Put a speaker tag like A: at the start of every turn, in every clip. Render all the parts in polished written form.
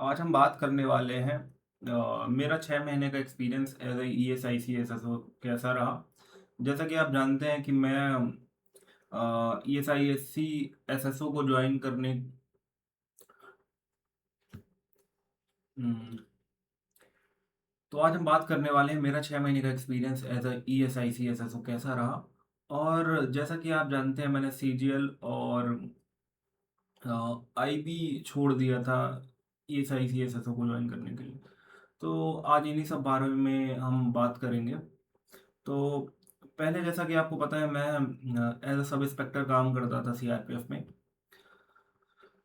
A: आज हम बात करने वाले हैं मेरा 6 महीने का experience as a E S I C S S O कैसा रहा। जैसा कि आप जानते हैं कि मैं E S I S C S S O को ज्वाइन करने हम्म, तो आज हम बात करने वाले हैं मेरा 6 महीने का experience as a E S I C S S O कैसा रहा। और जैसा कि आप जानते हैं मैंने सी जी एल और आई बी छोड़ दिया था E S I C S S O को ज्वाइन करने के लिए। तो आज इन्हीं सब बारे में हम बात करेंगे। तो पहले जैसा कि आपको पता है मैं एज अ सब इंस्पेक्टर काम करता था सीआरपीएफ में।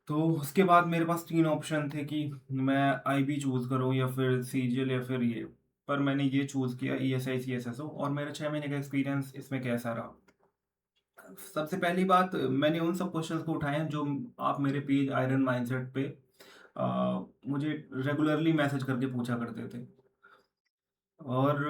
A: तो उसके बाद मेरे पास तीन ऑप्शन थे कि मैं आईबी चूज़ करूँ या फिर सीजीएल या फिर ये। पर मैंने ये चूज़ किया ईएसआई सीएसएसओ और मेरा 6 महीने का एक्सपीरियंस इसमें कैसा रहा। सबसे पहली बात मैंने उन सब क्वेश्चंस को उठाए हैं जो आप मेरे पेज आयरन माइंडसेट पे मुझे रेगुलरली मैसेज करके पूछा करते थे। और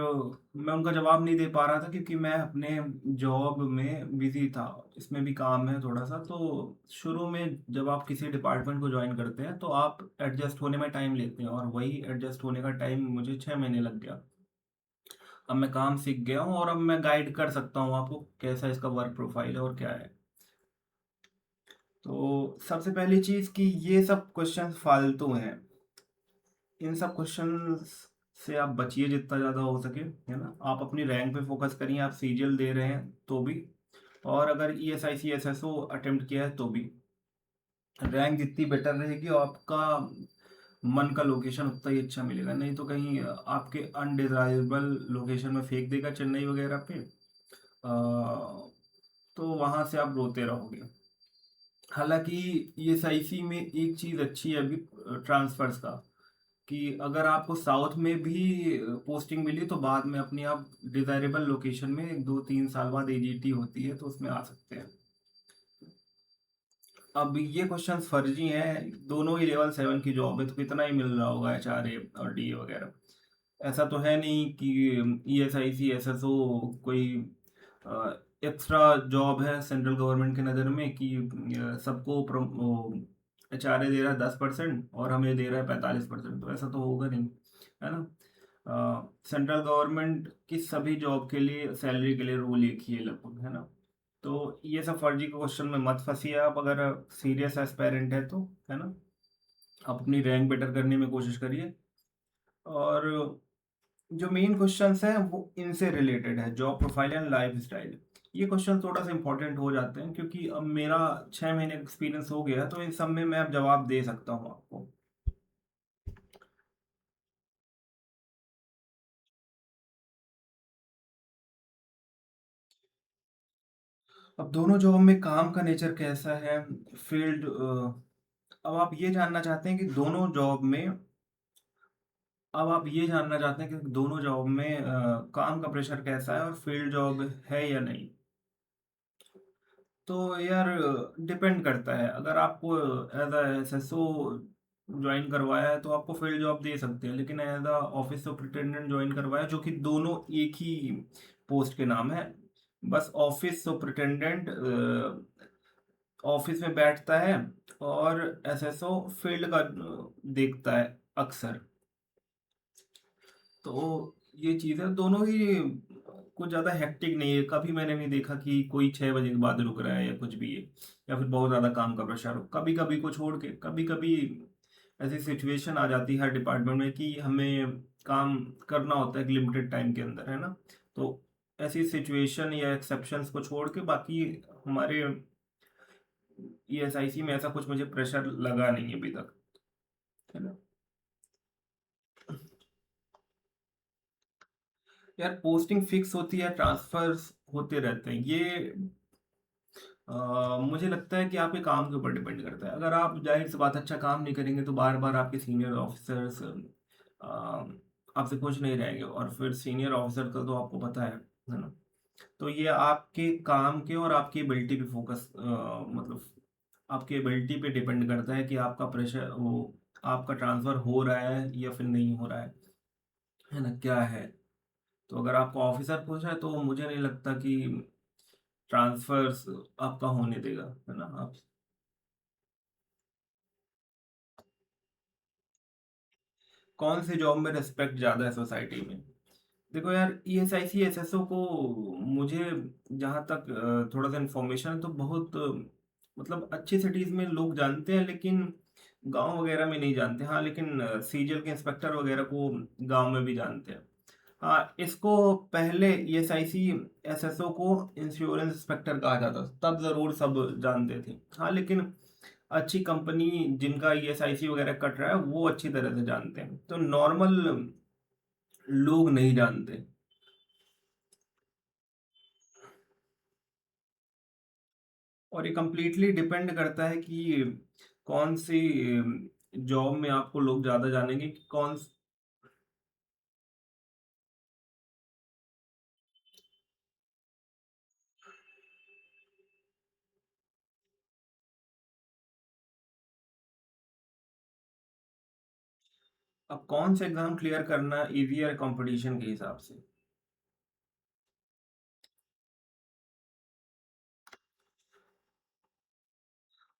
A: मैं उनका जवाब नहीं दे पा रहा था क्योंकि मैं अपने जॉब में बिजी था। इसमें भी काम है थोड़ा सा। तो शुरू में जब आप किसी डिपार्टमेंट को ज्वाइन करते हैं तो आप एडजस्ट होने में टाइम लेते हैं और वही एडजस्ट होने का टाइम मुझे 6 महीने लग गया। अब मैं काम सीख गया हूँ और अब मैं गाइड कर सकता हूँ आपको कैसा इसका वर्क प्रोफाइल है और क्या है। तो सबसे पहली चीज़ कि ये सब क्वेश्चन फालतू हैं। इन सब क्वेश्चन से आप बचिए जितना ज़्यादा हो सके, है ना। आप अपनी रैंक पे फोकस करिए। आप सीजीएल दे रहे हैं तो भी, और अगर E S I C S S O attempt किया है तो भी, रैंक जितनी बेटर रहेगी और आपका मन का लोकेशन उतना ही अच्छा मिलेगा। नहीं तो कहीं आपके अनडिजायरेबल लोकेशन में फेंक देगा चेन्नई वगैरह पे, तो वहाँ से आप रोते रहोगे। हालांकि ई एस आई सी में एक चीज़ अच्छी है अभी ट्रांसफर्स का, कि अगर आपको साउथ में भी पोस्टिंग मिली तो बाद में अपनी आप डिजायरेबल लोकेशन में 2-3 साल बाद एजीटी होती है तो उसमें आ सकते हैं। अब ये क्वेश्चन फर्जी हैं। दोनों ही लेवल 7 की जॉब है तो कितना ही मिल रहा होगा एच आर ए और डी ए वगैरह। ऐसा तो है नहीं कि E S I C S S O कोई एक्स्ट्रा जॉब है सेंट्रल गवर्नमेंट की नज़र में कि सबको एच आर ए दे रहा है 10% और हमें दे रहा है 45%। तो ऐसा तो होगा नहीं, है ना। सेंट्रल गवर्नमेंट की सभी जॉब के लिए सैलरी के लिए रूल एक ही है लगभग, है ना। तो ये सब फर्जी के क्वेश्चन में मत फंसिए आप, अगर सीरियस एस्पायरेंट है तो, है ना। आप अपनी रैंक बेटर करने में कोशिश करिए। और जो मेन क्वेश्चंस हैं वो इनसे रिलेटेड है, job profile and life style. ये क्वेश्चन थोड़ा सा इंपॉर्टेंट हो जाते हैं क्योंकि अब मेरा 6 महीने एक्सपीरियंस हो गया है तो इन सब में मैं अब जवाब दे सकता हूँ आपको। अब दोनों जॉब में काम का नेचर कैसा है, फील्ड, अब आप ये जानना चाहते हैं कि दोनों जॉब में अब आप ये जानना चाहते हैं कि दोनों जॉब में काम का प्रेशर कैसा है और फील्ड जॉब है या नहीं। तो यार डिपेंड करता है। अगर आपको as a S S O join करवाया है तो आपको फील्ड जॉब दे सकते हैं, लेकिन as a office superintendent join करवाया जो कि दोनों एक ही पोस्ट के नाम है। बस ऑफिस सुपरिटेंडेंट ऑफिस में बैठता है और एसएसओ फील्ड का देखता है अक्सर। तो ये चीज़ है, दोनों ही कुछ ज़्यादा हेक्टिक नहीं है। कभी मैंने नहीं देखा कि कोई 6 बजे के बाद रुक रहा है या कुछ भी है, या फिर बहुत ज़्यादा काम का प्रेशर हो। कभी कभी को छोड़ के कभी कभी ऐसी सिचुएशन आ जाती है हर डिपार्टमेंट में कि हमें काम करना होता है एक लिमिटेड टाइम के अंदर, है ना। तो ऐसी सिचुएशन या एक्सेप्शंस को छोड़ के बाकी हमारे ईएसआईसी में ऐसा कुछ मुझे प्रेशर लगा नहीं है अभी तक, है ना। यार पोस्टिंग फिक्स होती है, ट्रांसफर्स होते रहते हैं। ये मुझे लगता है कि आपके काम के ऊपर डिपेंड करता है। अगर आप जाहिर सी बात अच्छा काम नहीं करेंगे तो बार बार आपके सीनियर ऑफिसर्स आपसे खुश नहीं रहेंगे, और फिर सीनियर ऑफिसर का तो आपको पता है ना। तो ये आपके काम के और आपकी एबिलिटी पे फोकस, मतलब आपकी एबिलिटी पे डिपेंड करता है कि आपका प्रेशर वो आपका ट्रांसफ़र हो रहा है या फिर नहीं हो रहा है ना, क्या है। तो अगर आपको ऑफिसर पूछा है तो मुझे नहीं लगता कि ट्रांसफर्स आपका होने देगा, है ना। आप कौन सी जॉब में रिस्पेक्ट ज़्यादा है सोसाइटी में? देखो यार, ईएसआईसी एसएसओ को मुझे जहाँ तक थोड़ा सा इन्फॉर्मेशन है तो बहुत मतलब अच्छी सिटीज़ में लोग जानते हैं, लेकिन गांव वगैरह में नहीं जानते। हाँ, लेकिन सीजीएल के इंस्पेक्टर वगैरह को गांव में भी जानते हैं। हाँ, इसको पहले ईएसआईसी एसएसओ को इंश्योरेंस इंस्पेक्टर कहा जाता था, तब ज़रूर सब जानते थे। हाँ, लेकिन अच्छी कंपनी जिनका ईएसआईसी वगैरह कट रहा है वो अच्छी तरह से जानते हैं, तो नॉर्मल लोग नहीं जानते। और ये कंप्लीटली डिपेंड करता है कि कौन सी जॉब में आपको लोग ज़्यादा जानेंगे कि अब कौन सा एग्ज़ाम क्लियर करना ईज़ी है कंपटीशन के हिसाब से।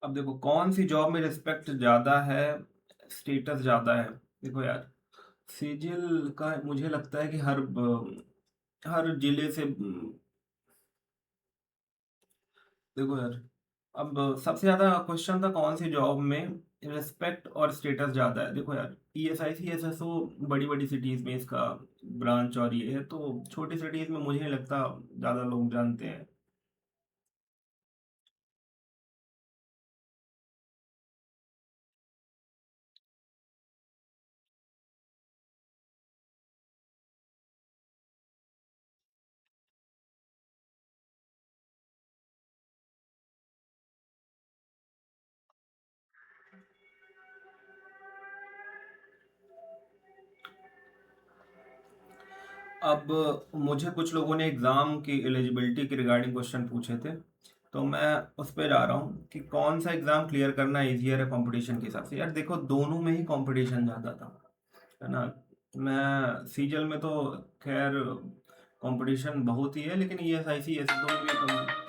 A: अब देखो कौन सी जॉब में रिस्पेक्ट ज़्यादा है, स्टेटस ज़्यादा है। देखो यार, सीजीएल का मुझे लगता है कि हर जिले से देखो यार, अब सबसे ज़्यादा क्वेश्चन था कौन सी जॉब में रिस्पेक्ट और स्टेटस ज़्यादा है। देखो यार, ईएसआईसी एसएसओ बड़ी बड़ी सिटीज़ में इसका ब्रांच और ये है, तो छोटी सिटीज़ में मुझे नहीं लगता ज़्यादा लोग जानते हैं। अब मुझे कुछ लोगों ने एग्ज़ाम की एलिजिबिलिटी के रिगार्डिंग क्वेश्चन पूछे थे, तो मैं उस पे जा रहा हूँ कि कौन सा एग्ज़ाम क्लियर करना ईजियर है कंपटीशन के हिसाब से। यार देखो, दोनों में ही कंपटीशन ज़्यादा था, है ना। मैं सीजल में तो खैर कंपटीशन बहुत ही है, लेकिन ईएसआईसी एसएसओ में भी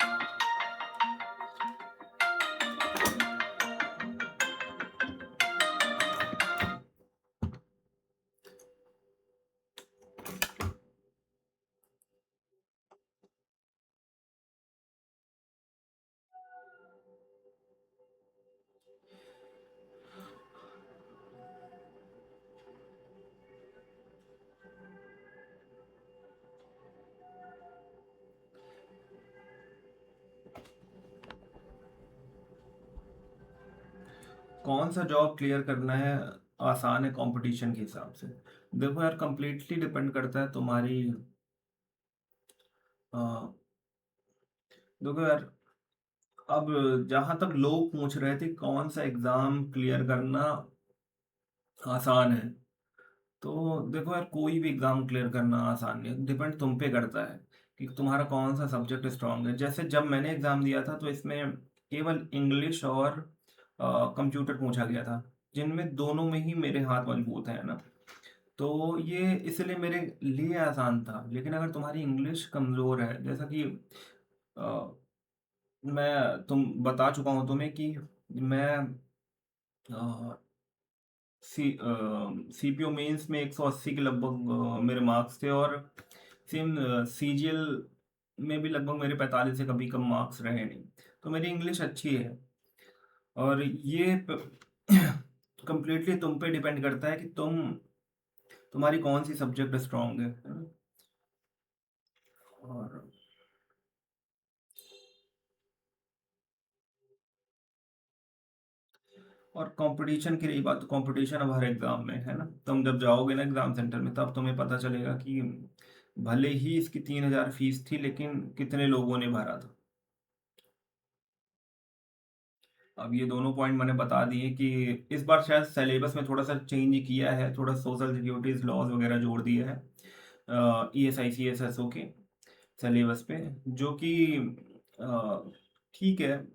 A: कौन सा जॉब क्लियर करना है आसान है कंपटीशन के हिसाब से। देखो यार, कंप्लीटली डिपेंड करता है तुम्हारी अ, देखो यार, अब जहां तक लोग पूछ रहे थे कौन सा एग्जाम क्लियर करना आसान है, तो देखो यार, कोई भी एग्जाम क्लियर करना आसान नहीं है, डिपेंड तुम पे करता है कि तुम्हारा कौन सा सब्जेक्ट स्ट्रांग है। जैसे जब मैंने एग्जाम दिया था तो इसमें केवल इंग्लिश और कंप्यूटर पूछा गया था, जिनमें दोनों में ही मेरे हाथ मजबूत है ना, तो ये इसलिए मेरे लिए आसान था। लेकिन अगर तुम्हारी इंग्लिश कमज़ोर है, जैसा कि अ, मैं तुम बता चुका हूँ तुम्हें कि मैं सी सीपीओ मेंस में 180 के लगभग मेरे मार्क्स थे, और सेम सीजीएल में भी लगभग मेरे 45 से कभी कम मार्क्स रहे नहीं, तो मेरी इंग्लिश अच्छी है। और ये कंप्लीटली तुम पे डिपेंड करता है कि तुम्हारी कौन सी सब्जेक्ट स्ट्रांग है ना? और कंपटीशन की रही बात, तो कंपटीशन अब हर एग्जाम में है ना। तुम जब जाओगे ना एग्जाम सेंटर में, तब तुम्हें पता चलेगा कि भले ही इसकी 3,000 फीस थी, लेकिन कितने लोगों ने भरा था। अब ये दोनों पॉइंट मैंने बता दिए कि इस बार शायद सिलेबस में थोड़ा सा चेंज किया है, थोड़ा सोशल सिक्योरिटीज लॉज वगैरह जोड़ दिए हैं E S I C S S O के सिलेबस पे, जो कि अ, ठीक है।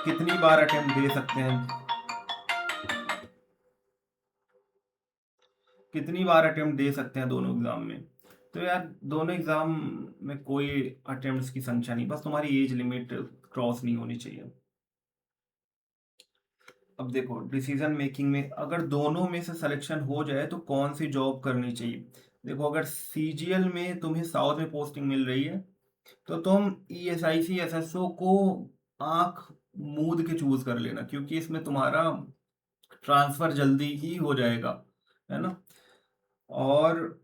A: कितनी बार अटेम्प्ट दे सकते हैं, कितनी बार अटेम्प्ट दे सकते हैं दोनों एग्जाम में। तो यार दोनों एग्ज़ाम में कोई अटेम्प्ट्स की संख्या नहीं, बस तुम्हारी एज लिमिट क्रॉस नहीं होनी चाहिए। अब देखो डिसीजन मेकिंग में अगर दोनों में से सिलेक्शन हो जाए तो कौन सी जॉब करनी चाहिए। देखो अगर सीजीएल में तुम्हें साउथ में पोस्टिंग मिल रही है तो तुम ईएसआईसी एसएसओ को आंख मूंद के चूज कर लेना, क्योंकि इसमें तुम्हारा ट्रांसफर जल्दी ही हो जाएगा, है ना। और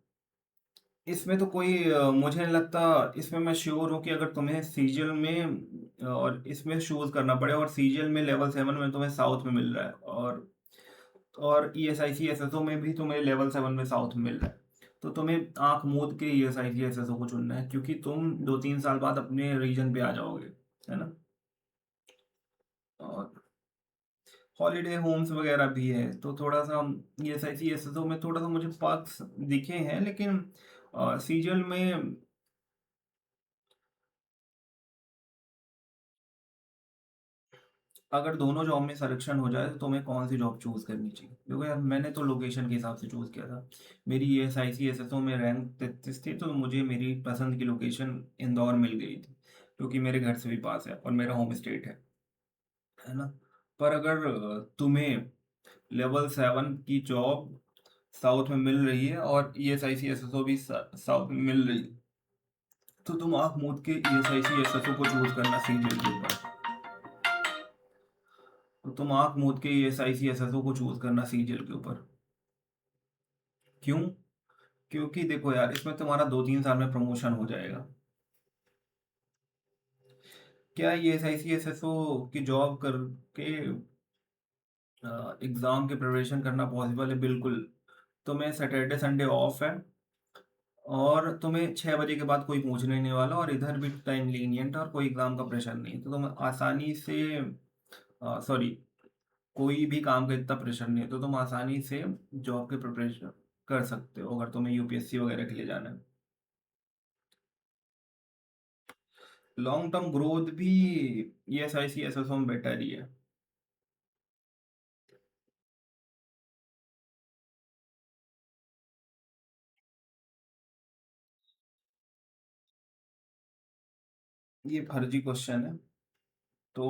A: इसमें तो कोई मुझे नहीं लगता, इसमें मैं श्योर हूँ कि अगर तुम्हें सीजीएल में और इसमें चूज करना पड़े और सीजीएल में लेवल 7 में तुम्हें साउथ में मिल रहा है और ईएसआईसी एसएसओ में भी तुम्हें लेवल 7 में साउथ में मिल रहा है, तो तुम्हें आंख मूंद के ईएसआईसी एसएसओ को चुनना है, क्योंकि तुम 2-3 साल बाद अपने रीजन पे आ जाओगे, है ना। और हॉलीडे होम्स वगैरह भी है, तो थोड़ा सा ईएसआईसी एसएसओ में थोड़ा सा मुझे पर्क्स दिखे हैं, लेकिन सीजीएल में अगर दोनों जॉब में सिलेक्शन हो जाए तो तुम्हें कौन सी जॉब चूज करनी चाहिए। देखो यार मैंने तो लोकेशन के हिसाब से चूज किया था। मेरी S I C S S O में रैंक 33 थी, तो मुझे मेरी पसंद की लोकेशन इंदौर मिल गई थी, क्योंकि मेरे घर से भी पास है और मेरा होम स्टेट है ना। पर अगर तुम्हें लेवल 7 की जॉब साउथ में मिल रही है और E S I C S S O भी साउथ में मिल रही है, तो तुम आंख मूंद के E S I C S S O को चूज करना सीरियल के ऊपर। तो तुम आंख मूंद के S I C S S O को चूज करना सीजीएल के ऊपर। क्यों? क्योंकि देखो यार इसमें तुम्हारा 2-3 साल में प्रमोशन हो जाएगा। क्या ये S I C S S O की जॉब करके एग्जाम की प्रिपरेशन करना पॉसिबल है? बिल्कुल। तुम्हें सैटरडे संडे ऑफ है और तुम्हें 6 बजे के बाद कोई पूछने नहीं वाला, और इधर भी टाइम लीनियंट और कोई एग्जाम का प्रेशर नहीं, तो तुम आसानी से सॉरी, कोई भी काम का इतना प्रेशर नहीं है, तो तुम आसानी से जॉब की प्रिपरेशन कर सकते हो अगर तुम्हें यूपीएससी वगैरह के लिए जाना है। लॉन्ग टर्म ग्रोथ भी S I C S S में बेटर ही है। ये फर्जी क्वेश्चन है। तो